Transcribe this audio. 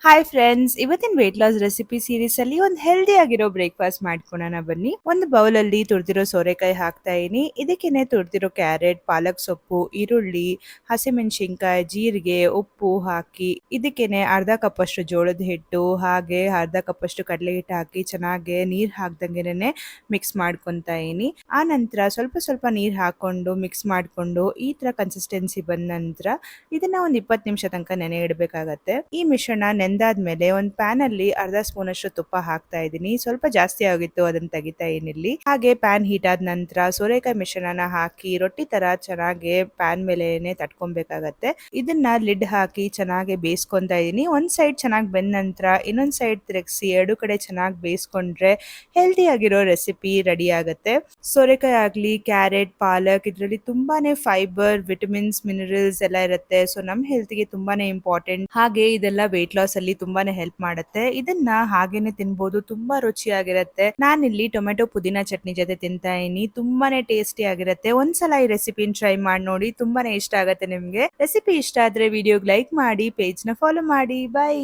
Hi friends, ಇವತ್ತಿನ weight loss recipe series ಅಲ್ಲಿ ಒಂದು ಹೆಲ್ದಿ ಆಗಿರೋ ಬ್ರೇಕ್ಫಾಸ್ಟ್ ಮಾಡ್ಕೊಳೋಣ ಬನ್ನಿ. ಒಂದು ಬೌಲ್ ಅಲ್ಲಿ ತುರ್ದಿರೋ ಸೋರೆಕಾಯಿ ಹಾಕ್ತಾ ಇದೀನಿ. ಇದಕ್ಕೇನೆ ತುರ್ದಿರೋ ಕ್ಯಾರೆಟ್, ಪಾಲಕ್ ಸೊಪ್ಪು, ಈರುಳ್ಳಿ, ಹಸಿಮೆಣಸಿನ್ಕಾಯಿ, ಜೀರಿಗೆ, ಉಪ್ಪು ಹಾಕಿ ಇದಕ್ಕೇನೆ ಅರ್ಧ ಕಪ್ ಅಷ್ಟು ಜೋಳದ ಹಿಟ್ಟು ಹಾಗೆ ಅರ್ಧ ಕಪ್ ಅಷ್ಟು ಕಡಲೆ ಹಿಟ್ಟು ಹಾಕಿ ಚೆನ್ನಾಗಿ ನೀರ್ ಹಾಕ್ದಂಗೆನೆ ಮಿಕ್ಸ್ ಮಾಡ್ಕೊಂತಾ ಇದೀನಿ. ಆ ನಂತರ ಸ್ವಲ್ಪ ಸ್ವಲ್ಪ ನೀರ್ ಹಾಕೊಂಡು ಮಿಕ್ಸ್ ಮಾಡ್ಕೊಂಡು ಈ ತರ ಕನ್ಸಿಸ್ಟೆನ್ಸಿ ಬಂದ ನಂತರ ಇದನ್ನ ಒಂದ್ 20 ನಿಮಿಷ ತನಕ ನೆನೆ ಇಡಬೇಕಾಗತ್ತೆ. ಈ ಮಿಶ್ರಣ ನೆಂದಾದ್ಮೇಲೆ ಒಂದು ಪ್ಯಾನ್ ಅಲ್ಲಿ ಅರ್ಧ ಸ್ಪೂನ್ ಅಷ್ಟು ತುಪ್ಪ ಹಾಕ್ತಾ ಇದ್ದೀನಿ. ಸ್ವಲ್ಪ ಜಾಸ್ತಿ ಆಗಿತ್ತು, ಅದನ್ನ ತೆಗಿತಾ ಏನಿಲ್ಲಿ. ಹಾಗೆ ಪ್ಯಾನ್ ಹೀಟ್ ಆದ ನಂತರ ಸೋರೆಕಾಯಿ ಮಿಶ್ರಣನ ಹಾಕಿ ರೊಟ್ಟಿ ತರ ಚೆನ್ನಾಗಿ ಪ್ಯಾನ್ ಮೇಲೆನೆ ತಟ್ಕೊಬೇಕಾಗತ್ತೆ. ಇದನ್ನ ಲಿಡ್ ಹಾಕಿ ಚೆನ್ನಾಗಿ ಬೇಯಿಸ್ಕೊಂತಾ ಇದೀನಿ. ಒಂದ್ ಸೈಡ್ ಚೆನ್ನಾಗಿ ಬೆಂದ ನಂತರ ಇನ್ನೊಂದ್ ಸೈಡ್ ತಿರುಗಿಸಿ ಎರಡು ಕಡೆ ಚೆನ್ನಾಗಿ ಬೇಯಿಸ್ಕೊಂಡ್ರೆ ಹೆಲ್ದಿ ಆಗಿರೋ ರೆಸಿಪಿ ರೆಡಿ ಆಗುತ್ತೆ. ಸೋರೆಕಾಯಿ ಆಗ್ಲಿ, ಕ್ಯಾರೆಟ್, ಪಾಲಕ್ ಇದ್ರಲ್ಲಿ ತುಂಬಾನೇ ಫೈಬರ್, ವಿಟಮಿನ್ಸ್, ಮಿನರಲ್ಸ್ ಎಲ್ಲ ಇರುತ್ತೆ. ಸೊ ನಮ್ ಹೆಲ್ತ್ ಗೆ ತುಂಬಾನೇ ಇಂಪಾರ್ಟೆಂಟ್. ಹಾಗೆ ಇದೆಲ್ಲ ವೇಟ್ ಲಾಸ್ ಅಲ್ಲಿ ತುಂಬಾನೇ ಹೆಲ್ಪ್ ಮಾಡುತ್ತೆ. ಇದನ್ನ ಹಾಗೇನೆ ತಿನ್ಬಹುದು, ತುಂಬಾ ರುಚಿಯಾಗಿರುತ್ತೆ. ನಾನಿಲ್ಲಿ ಟೊಮೆಟೊ ಪುದೀನ ಚಟ್ನಿ ಜೊತೆ ತಿಂತಾ ಇದೀನಿ. ತುಂಬಾನೇ ಟೇಸ್ಟಿ ಆಗಿರುತ್ತೆ. ಒಂದ್ಸಲ ಈ ರೆಸಿಪಿನ ಟ್ರೈ ಮಾಡಿ ನೋಡಿ, ತುಂಬಾನೇ ಇಷ್ಟ ಆಗುತ್ತೆ ನಿಮ್ಗೆ. ರೆಸಿಪಿ ಇಷ್ಟ ಆದ್ರೆ ವಿಡಿಯೋಗೆ ಲೈಕ್ ಮಾಡಿ, ಪೇಜ್ ನ ಫಾಲೋ ಮಾಡಿ. ಬೈ.